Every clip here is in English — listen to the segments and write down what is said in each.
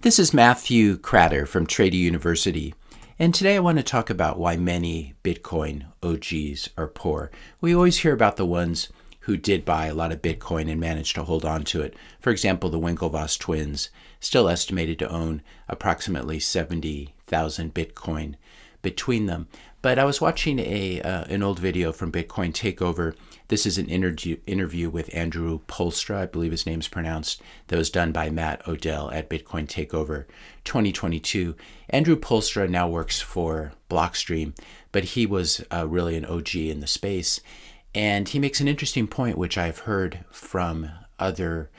This is Matthew Cratter from Trader University, and today I want to talk about why many Bitcoin OGs are poor. We always hear about the ones who did buy a lot of Bitcoin and managed to hold on to it. For example, the Winklevoss twins, still estimated to own approximately 70,000 Bitcoin between them. But I was watching an old video from Bitcoin Takeover. This is an interview with Andrew Poelstra, I believe his name's pronounced, that was done by Matt Odell at Bitcoin Takeover 2022. Andrew Poelstra now works for Blockstream, but he was really an OG in the space. And he makes an interesting point, which I've heard from other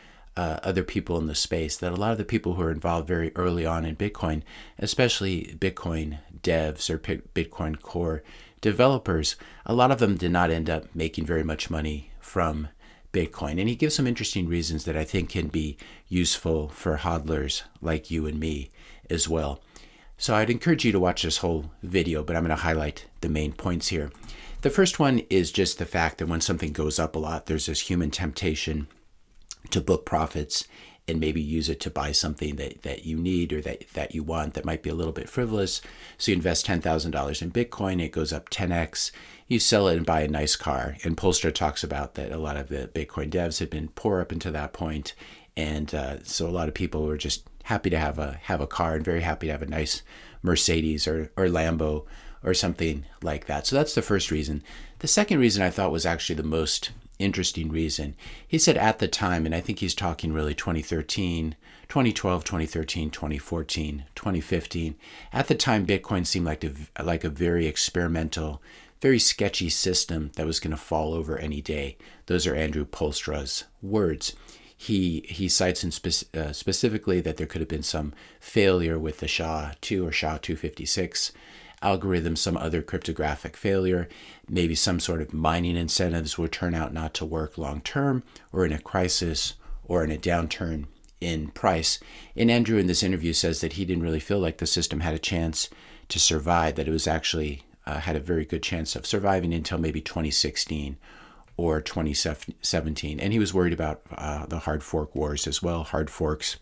people in the space, that a lot of the people who are involved very early on in Bitcoin, especially Bitcoin devs or Bitcoin core developers, a lot of them did not end up making very much money from Bitcoin. And he gives some interesting reasons that I think can be useful for hodlers like you and me as well. So I'd encourage you to watch this whole video, but I'm going to highlight the main points here. The first one is just the fact that when something goes up a lot, there's this human temptation to book profits and maybe use it to buy something that you need or that you want that might be a little bit frivolous. So you invest $10,000 in Bitcoin, it goes up 10x, you sell it and buy a nice car. And Poelstra talks about that a lot of the Bitcoin devs had been poor up until that point. And so a lot of people were just happy to have a car and very happy to have a nice Mercedes or Lambo or something like that. So that's the first reason. The second reason I thought was actually the most interesting reason. He said at the time, and I think he's talking really 2013, 2012, 2013, 2014, 2015. At the time, Bitcoin seemed like a very experimental, very sketchy system that was going to fall over any day. Those are Andrew Poelstra's words. He cites specifically that there could have been some failure with the SHA-2 or SHA-256 algorithm, some other cryptographic failure, maybe some sort of mining incentives would turn out not to work long term, or in a crisis, or in a downturn in price. And Andrew in this interview says that he didn't really feel like the system had a chance to survive, that it was actually had a very good chance of surviving until maybe 2016 or 2017. And he was worried about the hard fork wars as well, hard forks.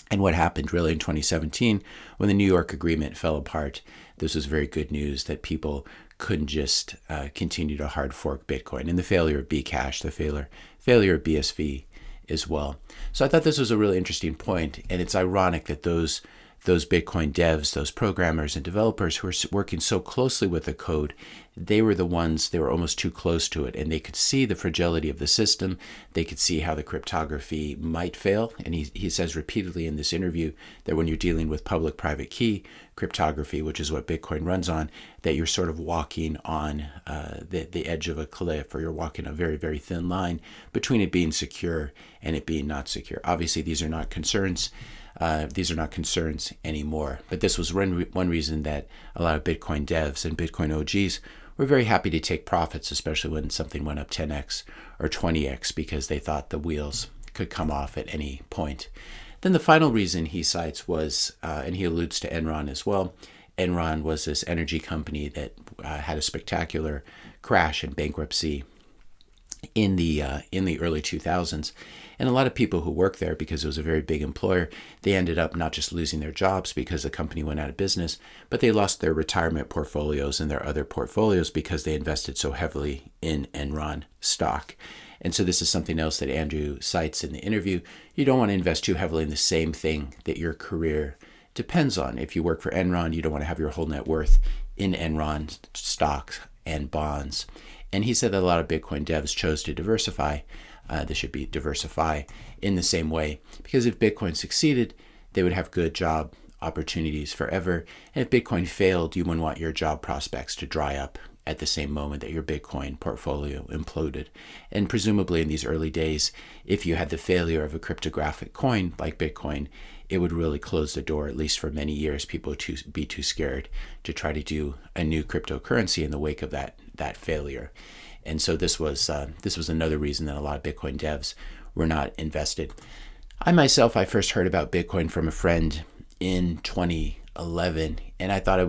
And what happened really in 2017 when the New York agreement fell apart. This was very good news that people couldn't just continue to hard fork Bitcoin, and the failure of Bcash, the failure of BSV as well. So I thought this was a really interesting point, and it's ironic that those Bitcoin devs, those programmers and developers who are working so closely with the code, they were almost too close to it, and they could see the fragility of the system. They could see how the cryptography might fail. And he says repeatedly in this interview that when you're dealing with public-private key cryptography, which is what Bitcoin runs on, that you're sort of walking on the edge of a cliff, or you're walking a very, very thin line between it being secure and it being not secure. Obviously, these are not concerns. These are not concerns anymore. But this was one reason that a lot of Bitcoin devs and Bitcoin OGs were very happy to take profits, especially when something went up 10x or 20x, because they thought the wheels could come off at any point. Then the final reason he cites was, and he alludes to Enron as well. Enron was this energy company that had a spectacular crash and bankruptcy in the early 2000s. And a lot of people who worked there, because it was a very big employer, they ended up not just losing their jobs because the company went out of business, but they lost their retirement portfolios and their other portfolios because they invested so heavily in Enron stock. And so this is something else that Andrew cites in the interview. You don't want to invest too heavily in the same thing that your career depends on. If you work for Enron, you don't want to have your whole net worth in Enron stocks and bonds. And he said that a lot of Bitcoin devs chose to diversify. This should be Diversify in the same way, because if Bitcoin succeeded, they would have good job opportunities forever. And if Bitcoin failed, you wouldn't want your job prospects to dry up at the same moment that your Bitcoin portfolio imploded. And presumably in these early days, if you had the failure of a cryptographic coin like Bitcoin, it would really close the door, at least for many years. People would be too scared to try to do a new cryptocurrency in the wake of that failure. And so this was another reason that a lot of Bitcoin devs were not invested. I first heard about Bitcoin from a friend in 2011, and I thought I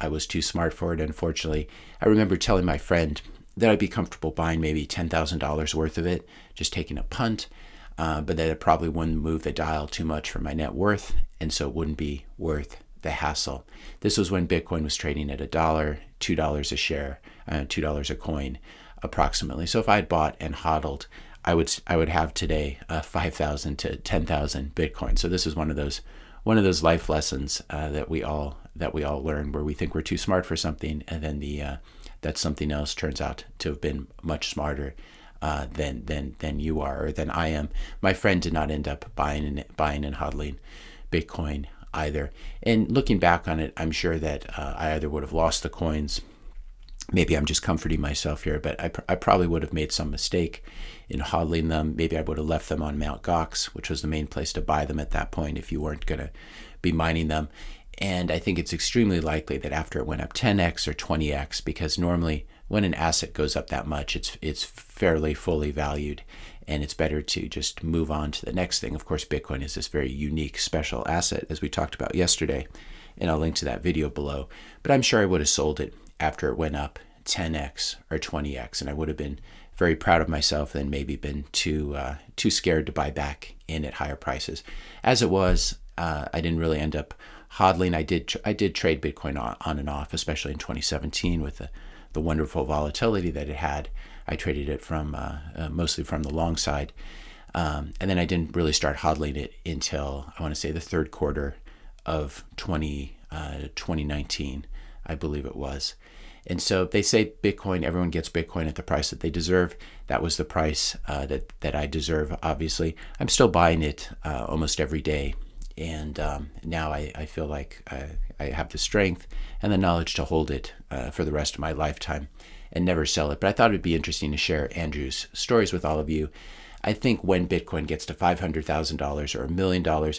was too smart for it. Unfortunately, I remember telling my friend that I'd be comfortable buying maybe $10,000 worth of it, just taking a punt. but that it probably wouldn't move the dial too much for my net worth, and so it wouldn't be worth the hassle. This was when Bitcoin was trading at $1, $2 a share, $2 a coin, approximately. So if I had bought and hodled, I would have today 5,000 to 10,000 Bitcoin. So this is one of those life lessons that we all learn, where we think we're too smart for something, and then that something else turns out to have been much smarter than you are, or than I am. My friend did not end up buying and hodling Bitcoin either. And looking back on it, I'm sure that I either would have lost the coins. Maybe I'm just comforting myself here, but I probably would have made some mistake in hodling them. Maybe I would have left them on Mt. Gox, which was the main place to buy them at that point if you weren't going to be mining them. And I think it's extremely likely that after it went up 10x or 20x, because normally when an asset goes up that much, it's fairly fully valued, and it's better to just move on to the next thing. Of course, Bitcoin is this very unique, special asset, as we talked about yesterday, and I'll link to that video below. But I'm sure I would have sold it after it went up 10x or 20x, and I would have been very proud of myself, and maybe been too scared to buy back in at higher prices. As it was, I didn't really end up hodling. I did trade Bitcoin on and off, especially in 2017 with the wonderful volatility that it had. I traded it from mostly from the long side, and then I didn't really start hodling it until, I want to say, the third quarter of 2019, I believe it was. And so they say Bitcoin, everyone gets Bitcoin at the price that they deserve. That was the price that I deserve, obviously. I'm still buying it almost every day. And now I feel like I have the strength and the knowledge to hold it for the rest of my lifetime and never sell it. But I thought it'd be interesting to share Andrew's stories with all of you. I think when Bitcoin gets to $500,000 or $1 million,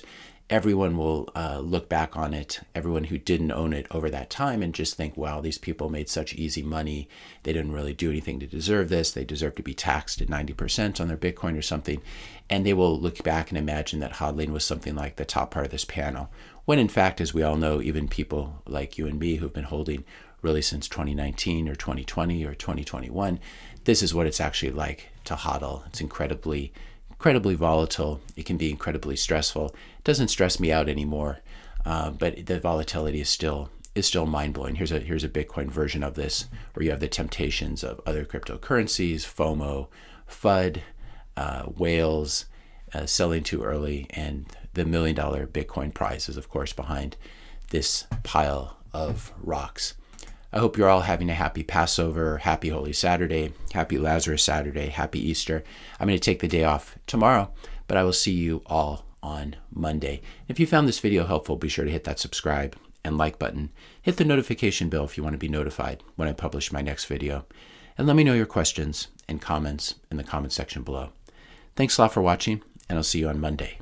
everyone will look back on it, everyone who didn't own it over that time, and just think, wow, these people made such easy money. They didn't really do anything to deserve this. They deserve to be taxed at 90% on their Bitcoin or something. And they will look back and imagine that hodling was something like the top part of this panel, when in fact, as we all know, even people like you and me who've been holding really since 2019 or 2020 or 2021, this is what it's actually like to hodl. It's incredibly volatile. It can be incredibly stressful. It doesn't stress me out anymore, but the volatility is still mind-blowing. Here's a Bitcoin version of this, where you have the temptations of other cryptocurrencies, FOMO, FUD, whales, selling too early, and the $1 million Bitcoin prize is, of course, behind this pile of rocks. I hope you're all having a happy Passover, happy Holy Saturday, happy Lazarus Saturday, happy Easter. I'm going to take the day off tomorrow, but I will see you all on Monday. If you found this video helpful, be sure to hit that subscribe and like button. Hit the notification bell if you want to be notified when I publish my next video. And let me know your questions and comments in the comment section below. Thanks a lot for watching, and I'll see you on Monday.